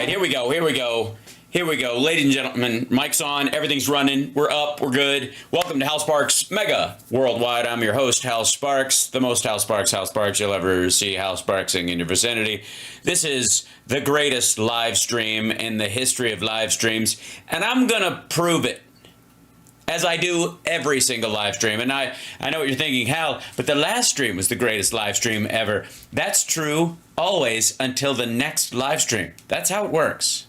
right, here we go. Ladies and gentlemen, mic's on, everything's running, we're up, we're good. Welcome to Hal Sparks Mega Worldwide. I'm your host, Hal Sparks, the most Hal Sparks you'll ever see Hal Sparksing in your vicinity. This is the greatest live stream in the history of live streams, and I'm gonna prove it, as I do every single live stream. And I know what you're thinking, Hal, but the last stream was the greatest live stream ever. That's true always until the next live stream. That's how it works.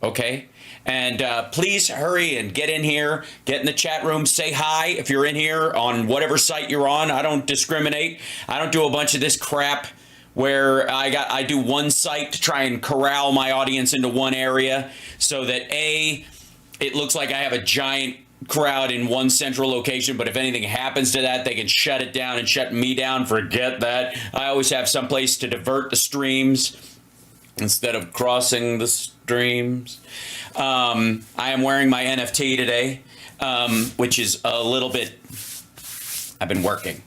Okay? And please hurry and get in here, get in the chat room, say hi if you're in here on whatever site you're on. I don't discriminate. I don't do a bunch of this crap where I do one site to try and corral my audience into one area so that A, it looks like I have a giant crowd in one central location, but if anything happens to that, they can shut it down and shut me down. Forget that. I always have some place to divert the streams instead of crossing the streams. I am wearing my NFT today, which is a little bit, I've been working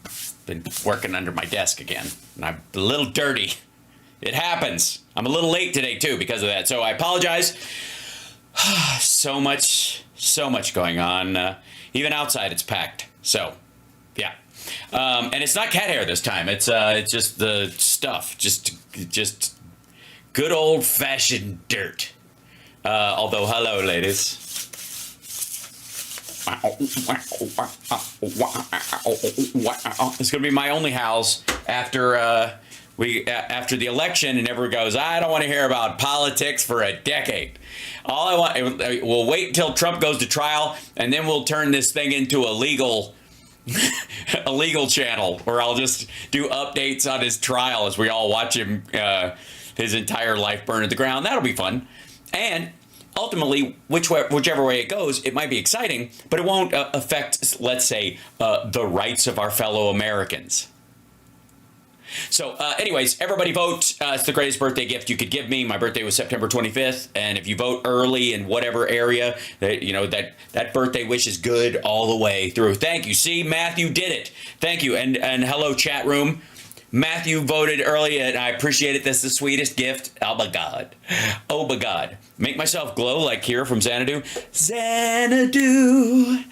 under my desk again, and I'm a little dirty. It happens. I'm a little late today too because of that, so I apologize. So much going on. Even outside it's packed. So, yeah. And it's not cat hair this time. It's just the stuff. Just good old-fashioned dirt. Although, hello, ladies. It's going to be my only house after the election, and everyone goes, I don't want to hear about politics for a decade. All I want, we'll wait until Trump goes to trial, and then we'll turn this thing into a legal channel where I'll just do updates on his trial as we all watch him, his entire life burn to the ground. That'll be fun. And ultimately, whichever way it goes, it might be exciting, but it won't affect, let's say, the rights of our fellow Americans. So anyways, everybody vote. It's the greatest birthday gift you could give me. My birthday was September 25th. And if you vote early in whatever area, that birthday wish is good all the way through. Thank you. See, Matthew did it. Thank you. And hello, chat room. Matthew voted early, and I appreciate it. That's the sweetest gift. Oh, my God. Oh, my God. Make myself glow like Kira from Xanadu. Xanadu.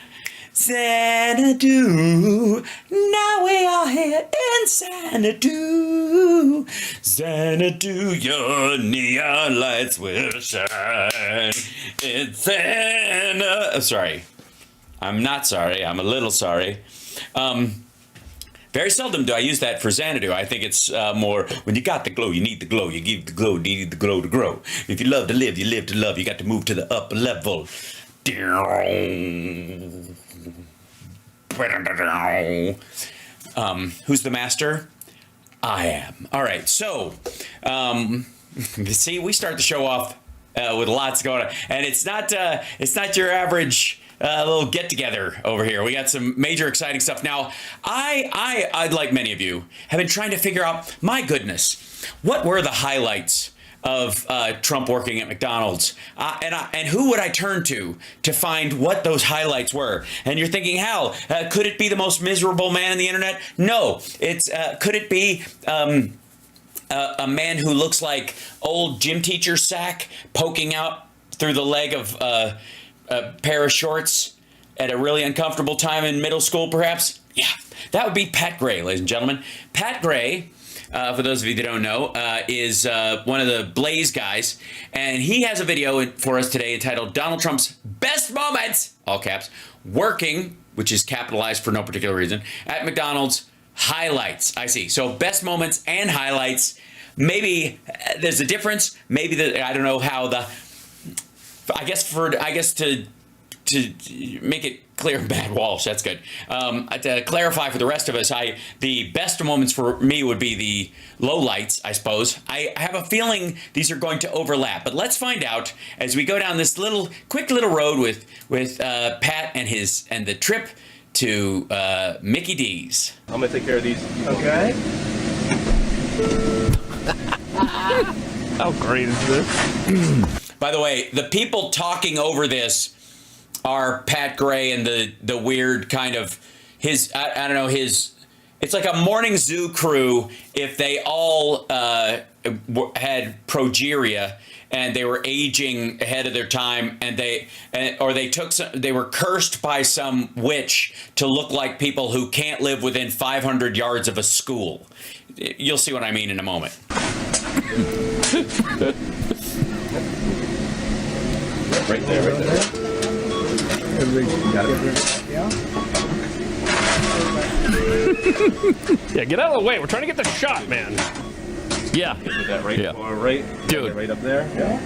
Xanadu, now we are here in Xanadu. Xanadu, your neon lights will shine. It's Xanadu. Sorry. I'm not sorry. I'm a little sorry. Very seldom do I use that for Xanadu. I think it's more, when you got the glow, you need the glow. You give the glow, you need the glow to grow. If you love to live, you live to love. You got to move to the upper level. Who's the master? I am. All right. So, see, we start the show off with lots going on, and it's not your average little get together over here. We got some major exciting stuff. Now, I'd like many of you have been trying to figure out, my goodness, what were the highlights of Trump working at McDonald's, and who would I turn to find what those highlights were? And you're thinking, Hal, could it be the most miserable man on the internet? No, it's could it be a man who looks like old gym teacher sack poking out through the leg of a pair of shorts at a really uncomfortable time in middle school, perhaps? Yeah, that would be Pat Gray, ladies and gentlemen. Pat Gray, for those of you that don't know, is one of the Blaze guys, and he has a video for us today entitled Donald Trump's Best Moments, all caps, working, which is capitalized for no particular reason, at McDonald's Highlights. I see. So best moments and highlights. Maybe there's a difference. Maybe I don't know how I guess to make it clear, Matt Walsh, that's good. To clarify for the rest of us, the best moments for me would be the lowlights, I suppose. I have a feeling these are going to overlap, but let's find out as we go down this quick little road with Pat and the trip to Mickey D's. I'm gonna take care of these. Okay. How great is this? By the way, the people talking over this are Pat Gray and the weird kind of his, I don't know, it's like a morning zoo crew if they all had progeria and they were aging ahead of their time, and they were cursed by some witch to look like people who can't live within 500 yards of a school. You'll see what I mean in a moment. Right there. Got it. Yeah, get out of the way. We're trying to get the shot, man. Yeah. Get that right, Yeah. right, Dude. right up there. Yeah.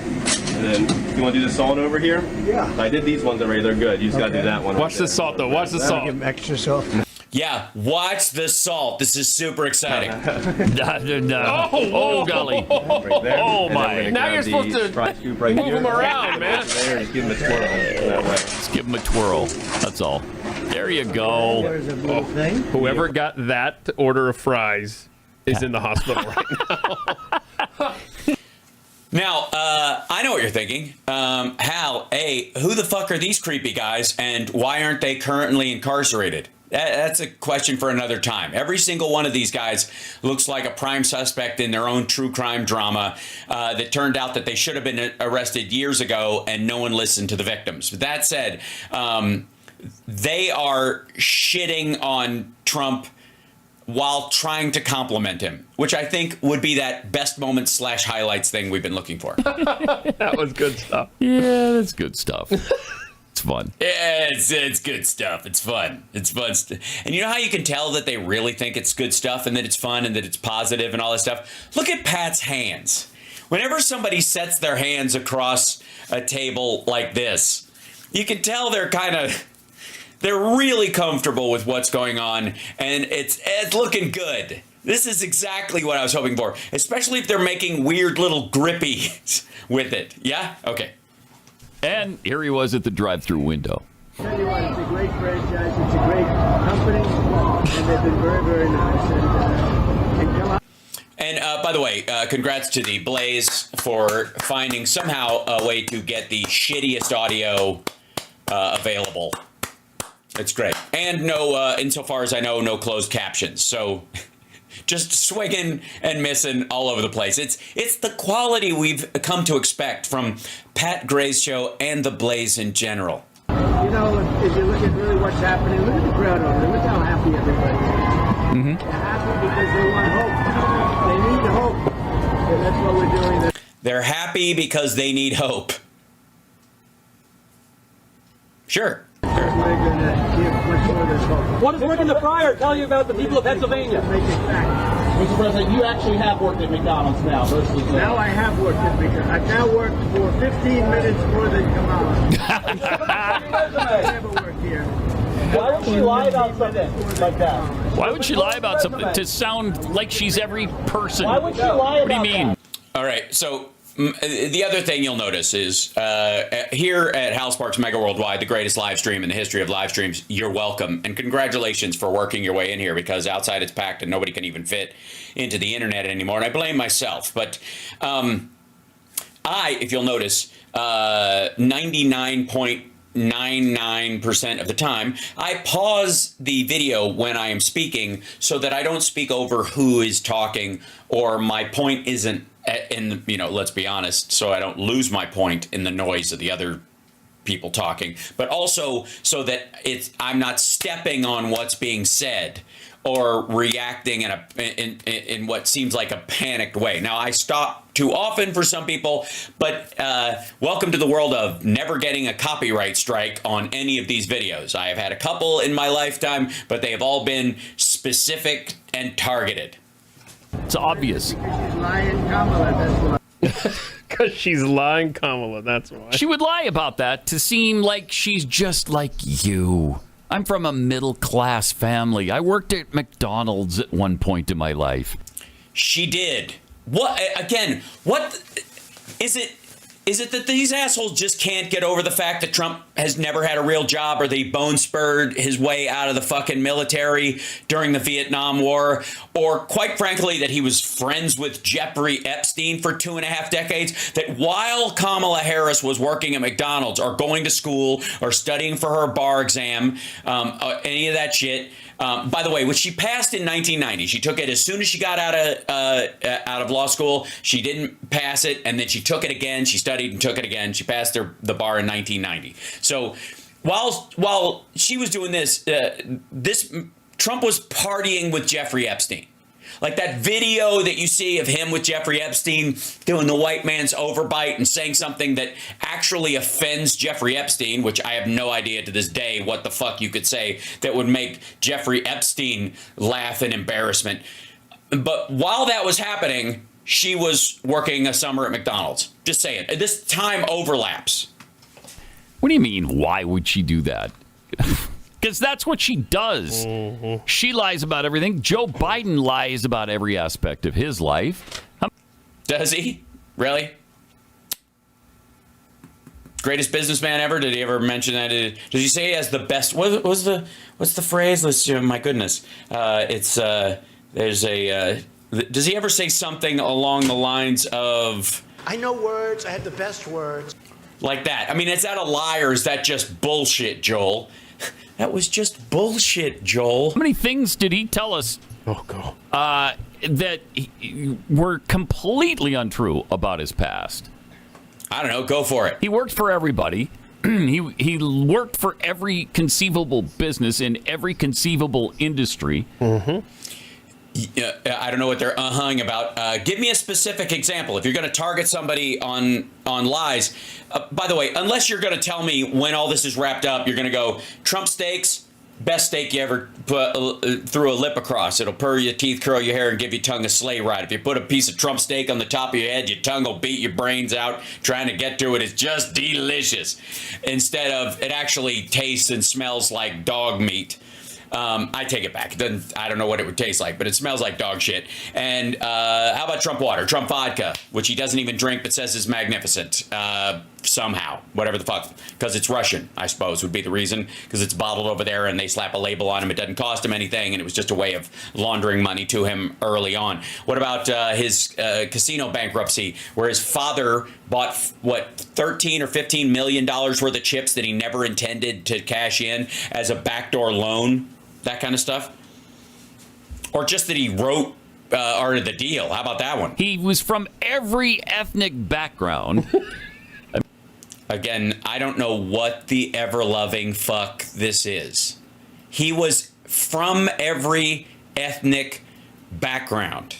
And then you want to do the salt over here? Yeah. I did these ones already. They're good. You just got to do that one. Watch the salt, though. Watch the salt. Give him extra salt. Yeah, watch the salt. This is super exciting. Oh, golly. Right there. Oh, And then we're my. gonna Now grab you're supposed the to fry scoop right move here. them around, man. There, and just give them a twirl that way. Let's give him a twirl. That's all. There you go. There's a little thing. Whoever got that order of fries is in the hospital right now. Now, I know what you're thinking. Hal, A, who the fuck are these creepy guys, and why aren't they currently incarcerated? That's a question for another time. Every single one of these guys looks like a prime suspect in their own true crime drama that turned out that they should have been arrested years ago, and no one listened to the victims. But that said, they are shitting on Trump while trying to compliment him, which I think would be that best moment / highlights thing we've been looking for. That was good stuff. Yeah, that's good stuff. It's fun. Yeah, it's good stuff. It's fun. It's fun. And you know how you can tell that they really think it's good stuff and that it's fun and that it's positive and all this stuff? Look at Pat's hands. Whenever somebody sets their hands across a table like this, you can tell they're really comfortable with what's going on, and it's looking good. This is exactly what I was hoping for, especially if they're making weird little grippies with it. Yeah? Okay. And here he was at the drive-through window. Tell you what, it's a great franchise. It's a great company, and they've been very, very nice. And come on. And by the way, congrats to the Blaze for finding somehow a way to get the shittiest audio available. It's great. And no, insofar as I know, no closed captions. So just swinging and missing all over the place. It's the quality we've come to expect from Pat Gray's show and the Blaze in general. You know, if you look at really what's happening, look at the crowd over there. Look how happy everybody is. Mm-hmm. They're happy because they want hope. They need hope. And that's what we're doing. They're happy because they need hope. Sure. We're going to give much more of this hope. What does working the fryer tell you about the people of Pennsylvania? Make it back. Mr. President, you actually have worked at McDonald's now versus Now I have worked at McDonald's. I've now worked for 15 minutes more than Kamala. I never worked here. Why would she lie about something like that? Why would she lie about something to sound like she's every person? Why would she lie about What do you mean? All right, so the other thing you'll notice is here at Hal Sparks Mega Worldwide, the greatest live stream in the history of live streams, you're welcome. And congratulations for working your way in here, because outside it's packed and nobody can even fit into the internet anymore. And I blame myself. But if you'll notice, 99.99% of the time, I pause the video when I am speaking so that I don't speak over who is talking, or my point isn't let's be honest, so I don't lose my point in the noise of the other people talking, but also so that I'm not stepping on what's being said or reacting in what seems like a panicked way. Now, I stop too often for some people, but welcome to the world of never getting a copyright strike on any of these videos. I have had a couple in my lifetime, but they have all been specific and targeted. It's obvious. She's lying Kamala, that's why. Because she's lying, Kamala, that's why. She would lie about that to seem like she's just like you. I'm from a middle-class family. I worked at McDonald's at one point in my life. She did. What is it? Is it that these assholes just can't get over the fact that Trump has never had a real job, or that he bone spurred his way out of the fucking military during the Vietnam War, or quite frankly that he was friends with Jeffrey Epstein for 2.5 decades, that while Kamala Harris was working at McDonald's or going to school or studying for her bar exam, any of that shit, By the way, which she passed in 1990. She took it as soon as she got out of law school. She didn't pass it, and then she took it again. She studied and took it again. She passed the bar in 1990. So while she was doing this, Trump was partying with Jeffrey Epstein. Like that video that you see of him with Jeffrey Epstein doing the white man's overbite and saying something that actually offends Jeffrey Epstein, which I have no idea to this day what the fuck you could say that would make Jeffrey Epstein laugh in embarrassment. But while that was happening, she was working a summer at McDonald's. Just saying. This time overlaps. What do you mean? Why would she do that? Because that's what she does. Mm-hmm. She lies about everything. Joe Biden lies about every aspect of his life. Does he? Really? Greatest businessman ever? Did he ever mention that? Did he say he has the best? What's the phrase? My goodness. Does he ever say something along the lines of? I know words. I have the best words. Like that. I mean, is that a lie or is that just bullshit, Joel? That was just bullshit, Joel. How many things did he tell us? Oh, God. That were completely untrue about his past. I don't know. Go for it. He worked for everybody. He worked for every conceivable business in every conceivable industry. Mm-hmm. I don't know what they're uh-hung about. Give me a specific example. If you're going to target somebody on lies, by the way, unless you're going to tell me when all this is wrapped up, you're going to go, Trump steaks, best steak you ever put through a lip across. It'll purr your teeth, curl your hair, and give your tongue a sleigh ride. If you put a piece of Trump steak on the top of your head, your tongue will beat your brains out trying to get to it. It's just delicious. Instead of it actually tastes and smells like dog meat. I take it back. I don't know what it would taste like, but it smells like dog shit. And how about Trump water, Trump vodka, which he doesn't even drink but says is magnificent somehow, whatever the fuck, because it's Russian, I suppose, would be the reason, because it's bottled over there and they slap a label on him. It doesn't cost him anything, and it was just a way of laundering money to him early on. What about his casino bankruptcy, where his father bought, $13 or $15 million worth of chips that he never intended to cash in as a backdoor loan? That kind of stuff. Or just that he wrote art of the deal. How about that one? He was from every ethnic background. Again, I don't know what the ever-loving fuck this is. He was from every ethnic background.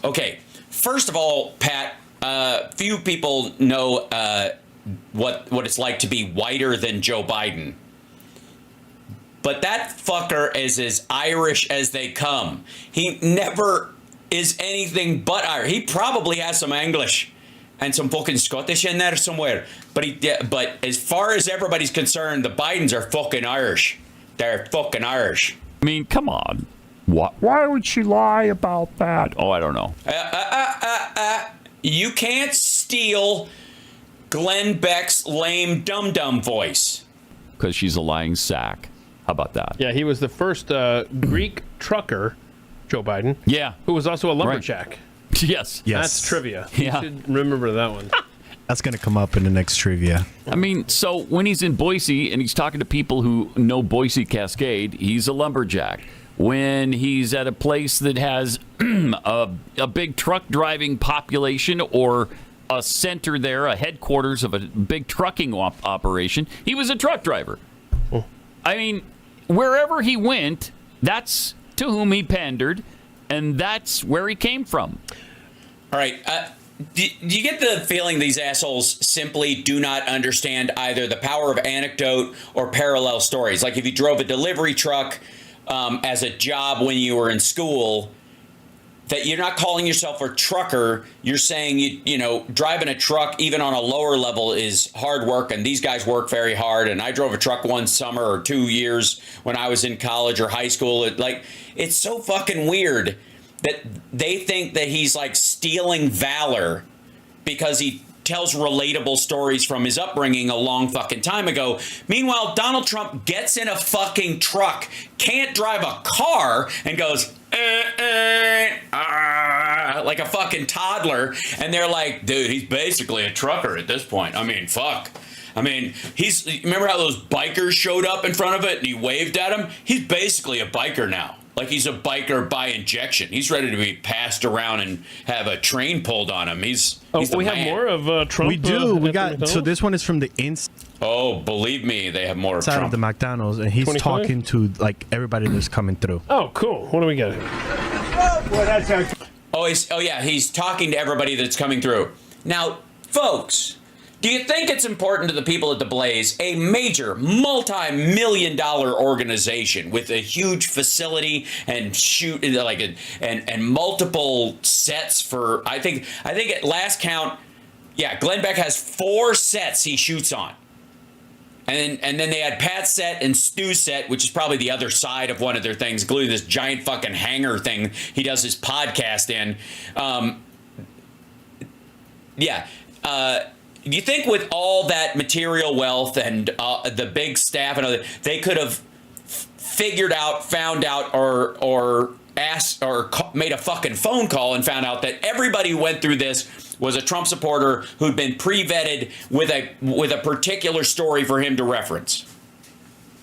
Okay, first of all, Pat, few people know what it's like to be whiter than Joe Biden. But that fucker is as Irish as they come. He never is anything but Irish. He probably has some English and some fucking Scottish in there somewhere. But as far as everybody's concerned, the Bidens are fucking Irish. They're fucking Irish. I mean, come on. Why would she lie about that? Oh, I don't know. You can't steal Glenn Beck's lame dum-dum voice. Because she's a lying sack. How about that? Yeah, he was the first Greek trucker, Joe Biden. Yeah. Who was also a lumberjack. Right. Yes. That's trivia. Yeah. You should remember that one. That's going to come up in the next trivia. I mean, so when he's in Boise and he's talking to people who know Boise Cascade, he's a lumberjack. When he's at a place that has a big truck driving population or a center there, a headquarters of a big trucking operation, he was a truck driver. Oh. I mean, wherever he went, that's to whom he pandered, and that's where he came from. All right. Do you get the feeling these assholes simply do not understand either the power of anecdote or parallel stories? Like if you drove a delivery truck as a job when you were in school, that you're not calling yourself a trucker. You're saying, you know, driving a truck, even on a lower level, is hard work. And these guys work very hard. And I drove a truck one summer or 2 years when I was in college or high school. It's so fucking weird that they think that he's like stealing valor because he tells relatable stories from his upbringing a long fucking time ago. Meanwhile, Donald Trump gets in a fucking truck, can't drive a car, and goes, like a fucking toddler. And they're like, dude, he's basically a trucker at this point. I mean, fuck. I mean, remember how those bikers showed up in front of it and he waved at them? He's basically a biker now. Like he's a biker by injection. He's ready to be passed around and have a train pulled on him. He's the we man. have more of Trump. We do. We at the got. So McDonald's? this one is from the inside Oh, believe me, they have more of of Trump. the McDonald's, and he's 25? talking to like everybody that's coming through. Oh, cool. What do we got here? Well, that's our He's talking to everybody that's coming through. Now, folks, do you think it's important to the people at the Blaze, a major multi-million-dollar organization with a huge facility and and multiple sets for I think at last count, Glenn Beck has 4 sets he shoots on. And then they had Pat's set and Stu's set, which is probably the other side of one of their things, including this giant fucking hangar thing he does his podcast in. Do you think with all that material wealth and the big staff and other, they could have figured out, found out, or asked or made a fucking phone call and found out that everybody who went through this was a Trump supporter who'd been pre-vetted with a particular story for him to reference?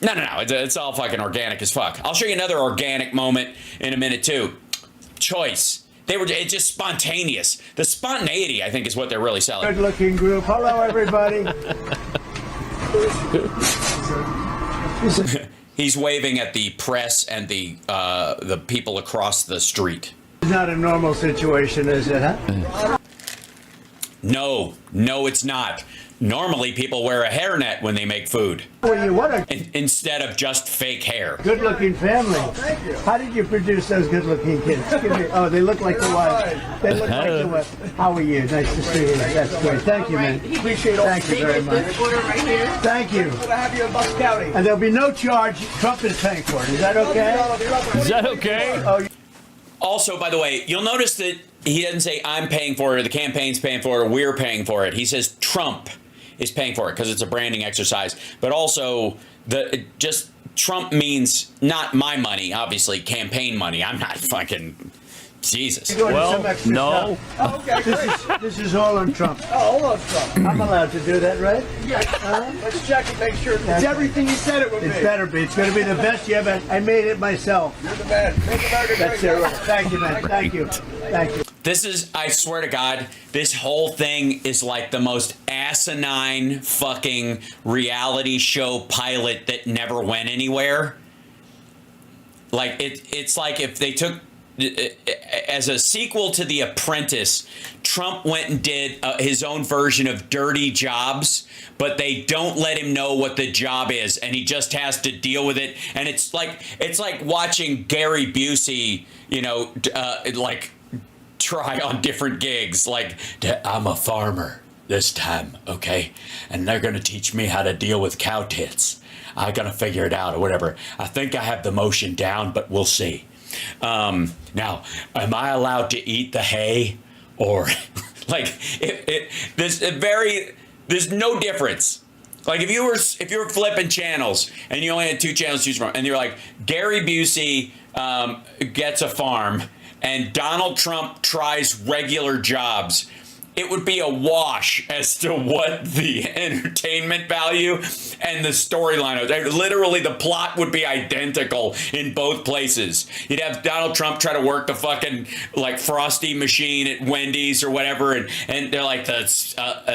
No. It's all fucking organic as fuck. I'll show you another organic moment in a minute too. Choice. It's just spontaneous. The spontaneity, I think, is what they're really selling. good-looking group. Hello, everybody. He's waving at the press and the people across the street. It's not a normal situation, is it, huh? No, it's not. Normally, people wear a hairnet when they make food What a instead of just fake hair. good-looking family. Thank you. How did you produce those good-looking kids? Oh, they look like the wife. They look like the wife. How are you? Nice to see you. That's great. Thank you, man. Appreciate all. Thank you very much. Thank you. Good to have you in Bucks County. And there'll be no charge. Trump is paying for it. Is that okay? Is that okay? Oh, Also, by the way, you'll notice that he doesn't say I'm paying for it or the campaign's paying for it or we're paying for it. He says Trump is paying for it because it's a branding exercise. But also, Trump means not my money, obviously, campaign money. I'm not fucking Jesus. Well, no. Oh, okay, this is all on Trump. Oh, all on Trump. I'm allowed to do that, right? Yeah. Let's check and make sure it's everything you said it would be. It better be. It's going to be the best you ever. I made it myself. You're the man. Make America great. That's it. Thank you, man. Thank you. Thank you. This is, I swear to God, this whole thing is like the most asinine fucking reality show pilot that never went anywhere. Like, it's like if they took, as a sequel to The Apprentice, Trump went and did his own version of Dirty Jobs, but they don't let him know what the job is, and he just has to deal with it. And it's like watching Gary Busey, try on different gigs. Like, I'm a farmer this time, okay? And they're going to teach me how to deal with cow tits. I got to figure it out or whatever. I think I have the motion down, but we'll see. Now, am I allowed to eat the hay? Or, like, there's no difference. Like, if you were flipping channels and you only had 2 channels to choose from, and you're like, Gary Busey gets a farm, and Donald Trump tries regular jobs, it would be a wash as to what the entertainment value and the storyline is. Literally, the plot would be identical in both places. You'd have Donald Trump try to work the fucking, like, Frosty machine at Wendy's or whatever, and they're like, a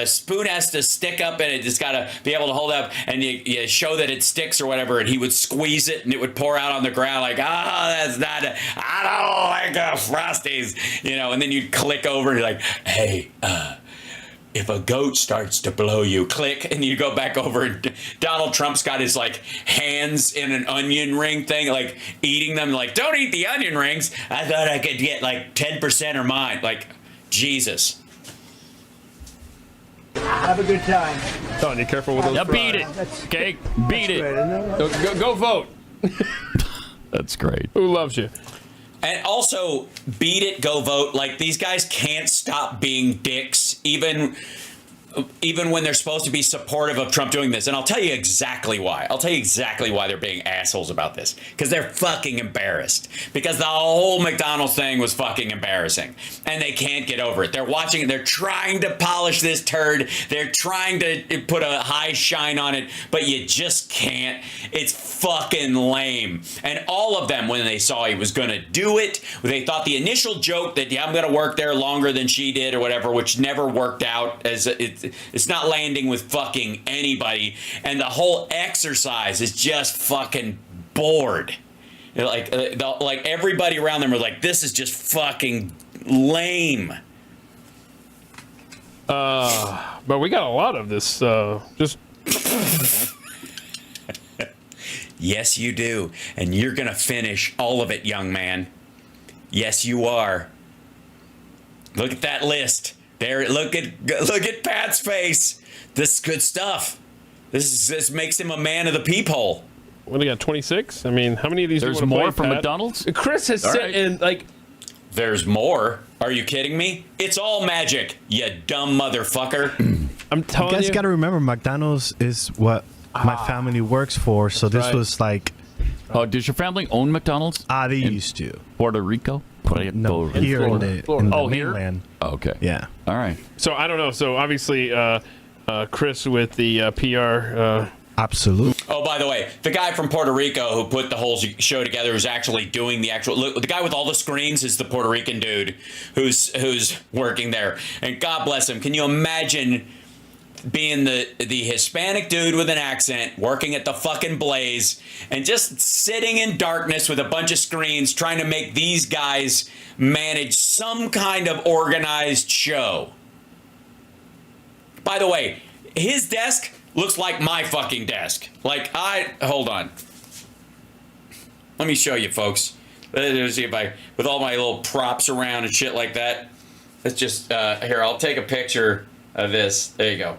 spoon has to stick up and it's got to be able to hold up, and you show that it sticks or whatever, and he would squeeze it and it would pour out on the ground like, that's not, I don't like Frosties, and then you'd click over and you're like, hey, if a goat starts to blow you, click, and you go back over, and Donald Trump's got his, like, hands in an onion ring thing, like, eating them, like, don't eat the onion rings. I thought I could get, like, 10% of mine. Like, Jesus. Have a good time. Don, you careful with those Now fries. beat it, okay? Beat it. Great, isn't it? Go vote. That's great. Who loves you? And also, beat it, go vote. Like, these guys can't stop being dicks, even even when they're supposed to be supportive of Trump doing this. And I'll tell you exactly why. I'll tell you exactly why they're being assholes about this. Because they're fucking embarrassed. Because the whole McDonald's thing was fucking embarrassing. And they can't get over it. They're watching it. They're trying to polish this turd. They're trying to put a high shine on it. But you just can't. It's fucking lame. And all of them, when they saw he was going to do it, they thought the initial joke that, yeah, I'm going to work there longer than she did or whatever, which never worked out as it's not landing with fucking anybody, and the whole exercise is just fucking bored. Like everybody around them are like, this is just fucking lame. But we got a lot of this. Just Yes, you do, and you're gonna finish all of it, young man. Yes, you are. Look at that list. There, look at Pat's face. This is good stuff. This makes him a man of the peephole. what do you got? 26. I mean, how many of these? There's do you want more to play, from Pat? McDonald's? Chris has All said, right. and like, There's more. Are you kidding me? It's all magic, you dumb motherfucker. I'm telling You you. guys got to remember, McDonald's is what my family works for. So this right. was like, Oh, does your family own McDonald's? they used to. Puerto Rico? No, Puerto here in Florida. the Oh, here? mainland. Oh, okay. Yeah. All right. So I don't know. So obviously, Chris with the PR. Absolutely. Oh, by the way, the guy from Puerto Rico who put the whole show together is actually doing the actual. Look, the guy with all the screens is the Puerto Rican dude who's working there, and God bless him. Can you imagine being the Hispanic dude with an accent working at the fucking Blaze and just sitting in darkness with a bunch of screens trying to make these guys manage some kind of organized show? By the way, his desk looks like my fucking desk. Hold on. Let me show you, folks. Let's see if with all my little props around and shit like that. Let's just, here, I'll take a picture of this. There you go.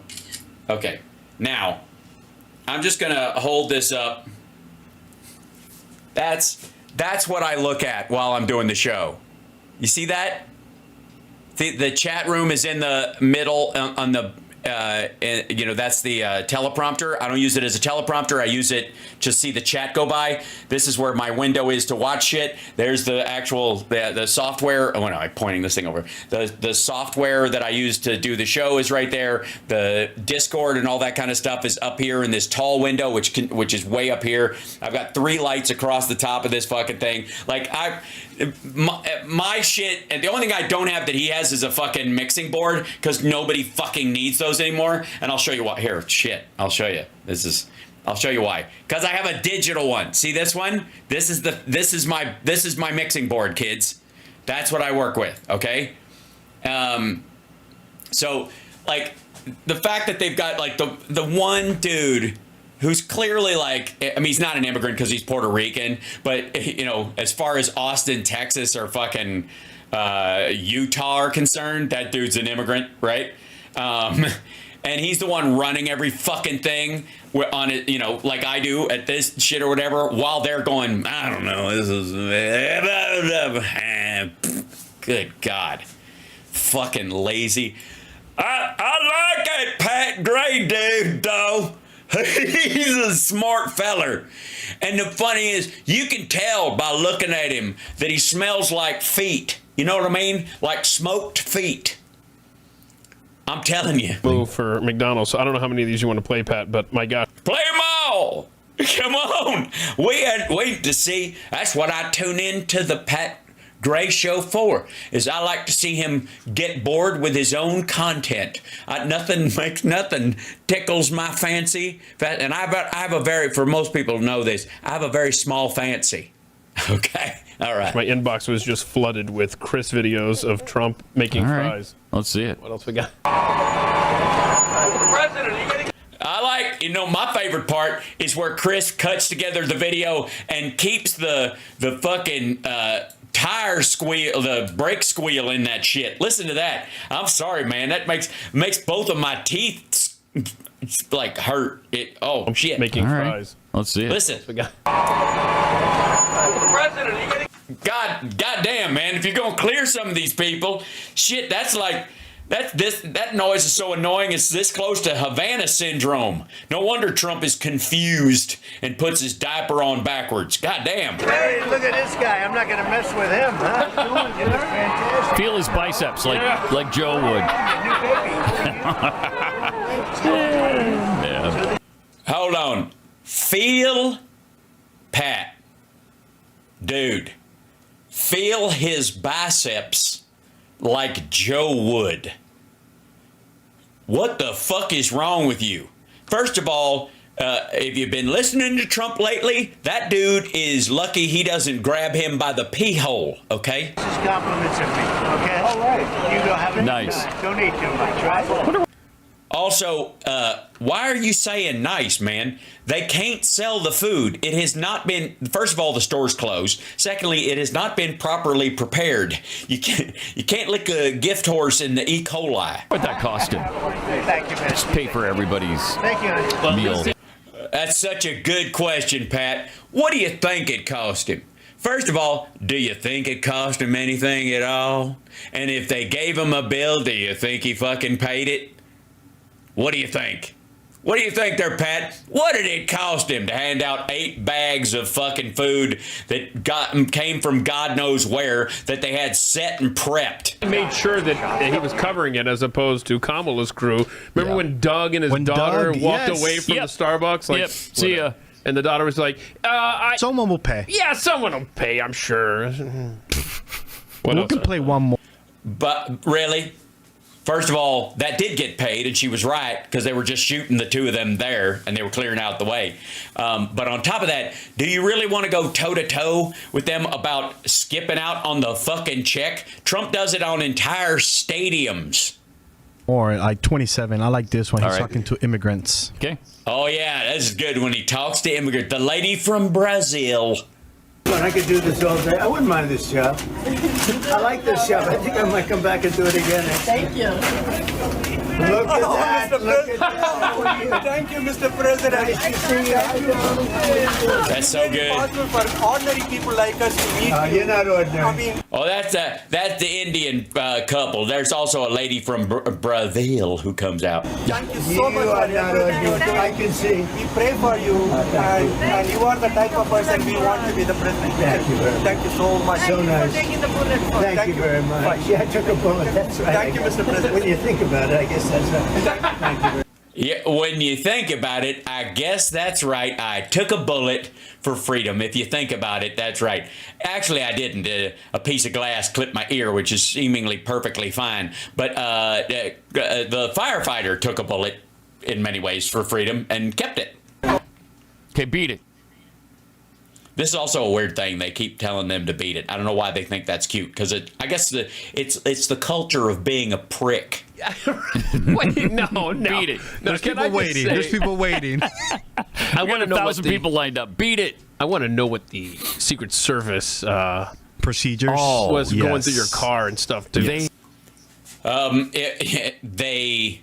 Okay. Now, I'm just going to hold this up. That's what I look at while I'm doing the show. You see that? The chat room is in the middle on the that's the teleprompter. I don't use it as a teleprompter. I use it to see the chat go by. This is where my window is to watch shit. There's the actual the software. Oh no, I'm pointing this thing over. The software that I use to do the show is right there. The Discord and all that kind of stuff is up here in this tall window, which is way up here. I've got 3 lights across the top of this fucking thing. My shit, and the only thing I don't have that he has is a fucking mixing board, because nobody fucking needs those anymore. And I'll show you why. Here, shit, I'll show you. I'll show you why. Because I have a digital one. See this one? This is my mixing board, kids. That's what I work with. Okay. So like the fact that they've got like the one dude who's clearly like, I mean, he's not an immigrant because he's Puerto Rican, but, as far as Austin, Texas, or fucking Utah are concerned, that dude's an immigrant, right? And he's the one running every fucking thing on it, like I do at this shit or whatever, while they're going, I don't know, this is, good God, fucking lazy. I like it, Pat Gray dude, though. He's a smart feller. And the funny is, you can tell by looking at him that he smells like feet. You know what I mean? Like smoked feet. I'm telling you. Move for McDonald's. So I don't know how many of these you want to play, Pat, but my God. Play them all. Come on. We had wait to see. That's what I tune in to the Pat Gray show for, is I like to see him get bored with his own content. Nothing tickles my fancy. And I have a very, for most people to know this, I have a very small fancy. Okay. All right. My inbox was just flooded with Chris videos of Trump making All right. fries. Let's see it. What else we got? I like, my favorite part is where Chris cuts together the video and keeps the fucking tire squeal, the brake squeal in that shit. Listen to that. I'm sorry, man. That makes both of my teeth like hurt. Oh shit. Making All right. fries. Let's see it. Listen. We got. God damn, man. If you're gonna clear some of these people, shit, that's like That noise is so annoying. It's this close to Havana syndrome. No wonder Trump is confused and puts his diaper on backwards. God damn. Hey, look at this guy. I'm not going to mess with him, huh? You look fantastic. Feel his biceps like Joe would. Yeah. Hold on. Feel Pat. Dude. Feel his biceps like Joe would. What the fuck is wrong with you? First of all, if you've been listening to Trump lately, that dude is lucky he doesn't grab him by the pee hole, okay? This is compliments of me, okay? All right. You go have a Nice. time. Don't eat too much, right? Also, why are you saying nice, man? They can't sell the food. It has not been, first of all, the store's closed. Secondly, it has not been properly prepared. You can't lick a gift horse in the E. coli. What that cost him? Thank you, man. Just pay for everybody's Thank you. meal. That's such a good question, Pat. What do you think it cost him? First of all, do you think it cost him anything at all? And if they gave him a bill, do you think he fucking paid it? What do you think? What do you think there, Pat? What did it cost him to hand out 8 bags of fucking food that came from God knows where, that they had set and prepped? He made sure that he was covering it as opposed to Kamala's crew. Remember when Doug and his daughter walked away from the Starbucks? Like, See ya. And the daughter was like, Someone will pay. yeah, someone will pay, I'm sure. What We else? can play one more. But really? First of all, that did get paid, and she was right, because they were just shooting the two of them there, and they were clearing out the way. But on top of that, do you really want to go toe-to-toe with them about skipping out on the fucking check? Trump does it on entire stadiums. Or like 27. I like this one. He's All right. talking to immigrants. Okay. Oh, yeah, this is good when he talks to immigrants. The lady from Brazil. I could do this all day. I wouldn't mind this job. I like this job. I think I might come back and do it again. Thank you. Look at that. Look at that. Thank you, Mr. President. Nice to see you. That's so good. Possible for ordinary people like us to meet. You're not ordinary. I mean, Oh, that's the Indian couple. There's also a lady from Brazil who comes out. thank you You so much are for not everything you're ordinary. doing. I can see. We pray for you, and you are the type of person we want to be the president. Thank you very much. Thank you so much. So nice. Thank Thank you very much. Yeah, I took a bullet. That's right. Thank you, Mr. President. When you think about it, I guess that's right. Thank you very Yeah, when you think about it, I guess that's right. I took a bullet for freedom. If you think about it, that's right. Actually, I didn't. A piece of glass clipped my ear, which is seemingly perfectly fine. But the firefighter took a bullet in many ways for freedom and kept it. Okay, beat it. This is also a weird thing. They keep telling them to beat it. I don't know why they think that's cute, because I guess it's the culture of being a prick. Wait, no. Beat it. No, There's can people I just waiting. say- There's people waiting. I I want got to know what 1,000 people lined up. Beat it. I want to know what the Secret Service Procedures. was going Yes. through your car and stuff. Too. They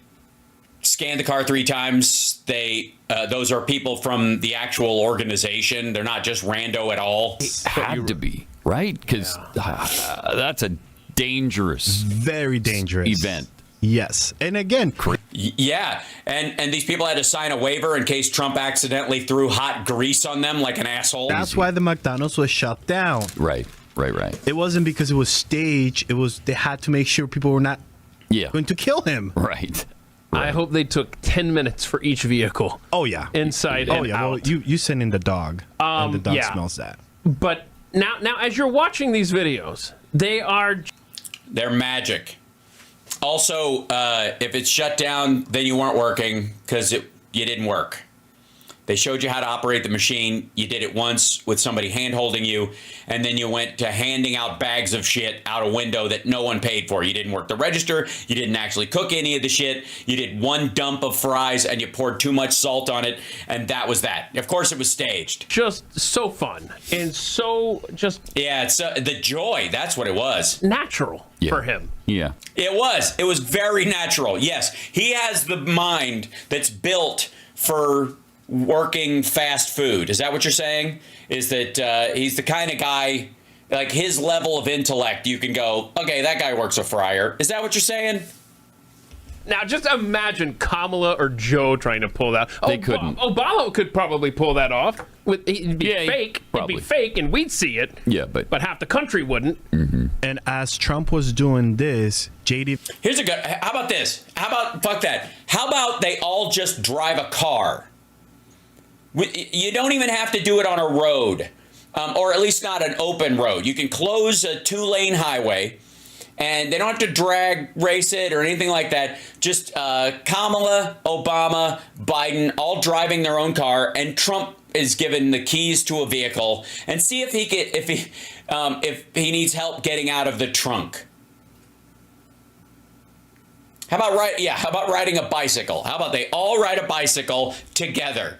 scanned the car 3 times. Those are people from the actual organization. They're not just rando at all. Had to be, right? Because that's a dangerous Very dangerous. event. Yes. And again, Yeah, and these people had to sign a waiver in case Trump accidentally threw hot grease on them like an asshole. that's why the McDonald's was shut down. Right. It wasn't because it was staged. It was they had to make sure people were not Yeah. going to kill him. Right. I hope they took 10 minutes for each vehicle. Oh yeah. Inside Oh and yeah. Well, out. you send in the dog, and the dog yeah. smells that. But now, as you're watching these videos, They're magic. Also, if it's shut down, then you weren't working because you didn't work. They showed you how to operate the machine. You did it once with somebody hand-holding you, and then you went to handing out bags of shit out a window that no one paid for. You didn't work the register. You didn't actually cook any of the shit. You did one dump of fries, and you poured too much salt on it, and that was that. Of course, it was staged. just so fun and so just Yeah, it's the joy. That's what it was. natural for him. Yeah. It was. It was very natural. Yes, he has the mind that's built for working fast food. Is that what you're saying? Is that he's the kind of guy, like his level of intellect, you can go, okay, that guy works a fryer. Is that what you're saying? Now, just imagine Kamala or Joe trying to pull that. They couldn't. Obama could probably pull that off. It'd be fake. It'd probably. be fake, and we'd see it. Yeah, but half the country wouldn't. And as Trump was doing this, JD. Here's a good. How about this? How about fuck that? How about they all just drive a car? You don't even have to do it on a road, or at least not an open road. You can close a 2-lane highway. And they don't have to drag race it or anything like that. Just Kamala, Obama, Biden, all driving their own car, and Trump is given the keys to a vehicle. And see if he needs help getting out of the trunk. How about riding a bicycle? How about they all ride a bicycle together,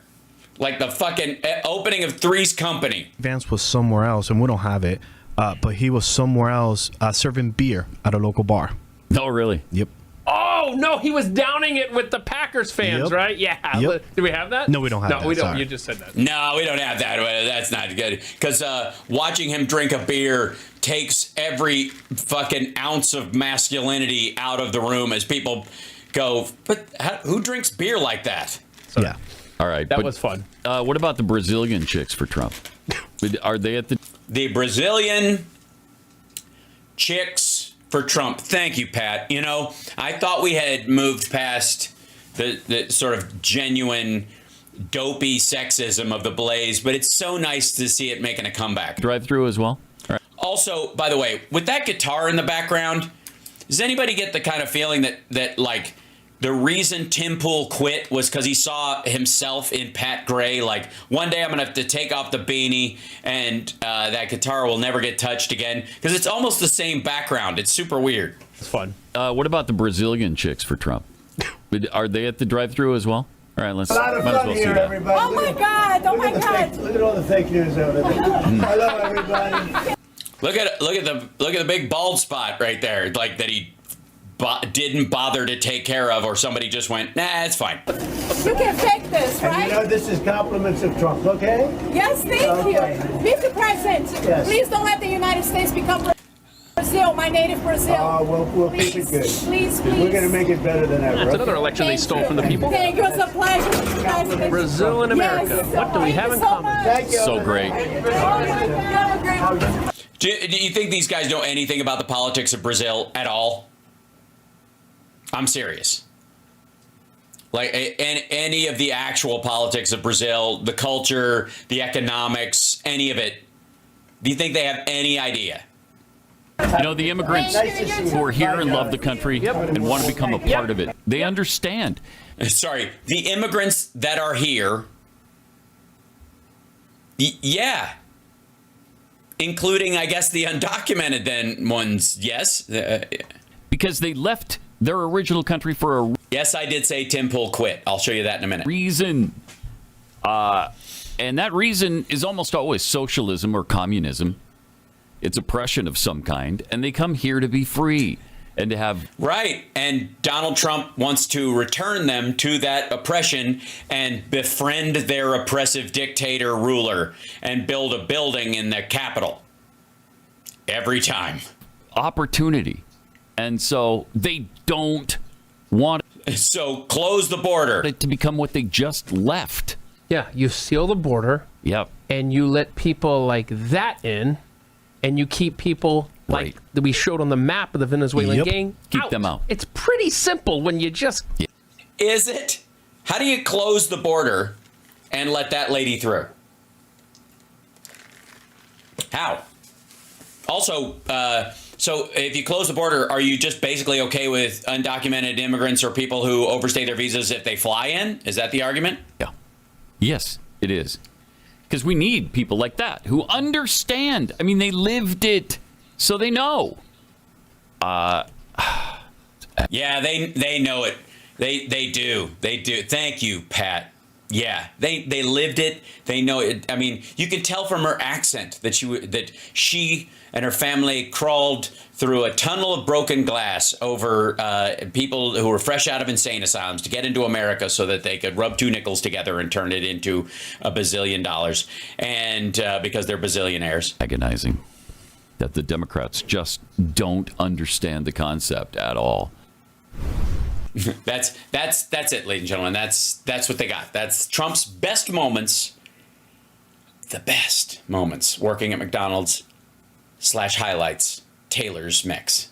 like the fucking opening of Three's Company? Vance was somewhere else, and we don't have it. But he was somewhere else serving beer at a local bar. No, really? Yep. Oh, no, he was downing it with the Packers fans, Yep. right? Yeah. Yep. Do we have that? No, we don't have that. No, we don't. Sorry. You just said that. No, we don't have that. That's not good. Because watching him drink a beer takes every fucking ounce of masculinity out of the room as people go, but who drinks beer like that? So, Yeah. All right. That was fun. What about the Brazilian chicks for Trump? Are they at The Brazilian chicks for Trump. Thank you, Pat. You know, I thought we had moved past the sort of genuine dopey sexism of the Blaze, but it's so nice to see it making a comeback. drive-through as well? All right. Also, by the way, with that guitar in the background, does anybody get the kind of feeling that like the reason Tim Pool quit was because he saw himself in Pat Gray? Like, one day I'm going to have to take off the beanie and that guitar will never get touched again. Because it's almost the same background. It's super weird. It's fun. What about the Brazilian chicks for Trump? Are they at the drive-through as well? All right, let's A lot of might as fun well see here, that. everybody. Oh my God! Oh my God! Look at all the fake news over there. Hello, everybody. Look at the big bald spot right there, like that he didn't bother to take care of, or somebody just went, nah, it's fine. You can fake this, And right? you know this is compliments of Trump, okay? Yes, thank Okay. you. Mr. President, Yes. please don't let the United States become Brazil, my native Brazil. We'll keep Please, it good. please, We're going to please. make it better than ever. That's another okay? election they stole from the people. Thank you. It's a pleasure, Mr. President. Brazil and America. Yes. What do we have in Thank you so common? much. Thank you. So great. Oh my God. Do you think these guys know anything about the politics of Brazil at all? I'm serious. Like any of the actual politics of Brazil, the culture, the economics, any of it. Do you think they have any idea? You know, the immigrants who are here and love the country and want to become a part of it, they understand. Sorry, the immigrants that are here, yeah. Including, I guess, the undocumented then ones, yes. Because they left their original country for a Yes, I did say Tim Pool quit. I'll show you that in a minute. reason. And that reason is almost always socialism or communism. It's oppression of some kind. And they come here to be free and to have... Right. And Donald Trump wants to return them to that oppression and befriend their oppressive dictator ruler and build a building in the Capitol. Every time. opportunity. And so they don't want So close the border. it to become what they just left. Yeah, you seal the border. Yep. And you let people like that in, and you keep people like Right. that we showed on the map of the Venezuelan Yep. gang. Keep them out. It's pretty simple when you just Is it? How do you close the border and let that lady through? How? Also, so if you close the border, are you just basically okay with undocumented immigrants or people who overstay their visas if they fly in? Is that the argument? Yeah. Yes, it is. Because we need people like that who understand. I mean, they lived it, so they know. Yeah, they know it. They do. They do. Thank you, Pat. Yeah, they lived it. They know it. I mean, you can tell from her accent that she and her family crawled through a tunnel of broken glass over people who were fresh out of insane asylums to get into America so that they could rub two nickels together and turn it into $1 bazillion. And because they're bazillionaires. Agonizing that the Democrats just don't understand the concept at all. That's it, ladies and gentlemen. That's what they got. That's Trump's best moments. The best moments working at McDonald's / highlights Taylor's mix.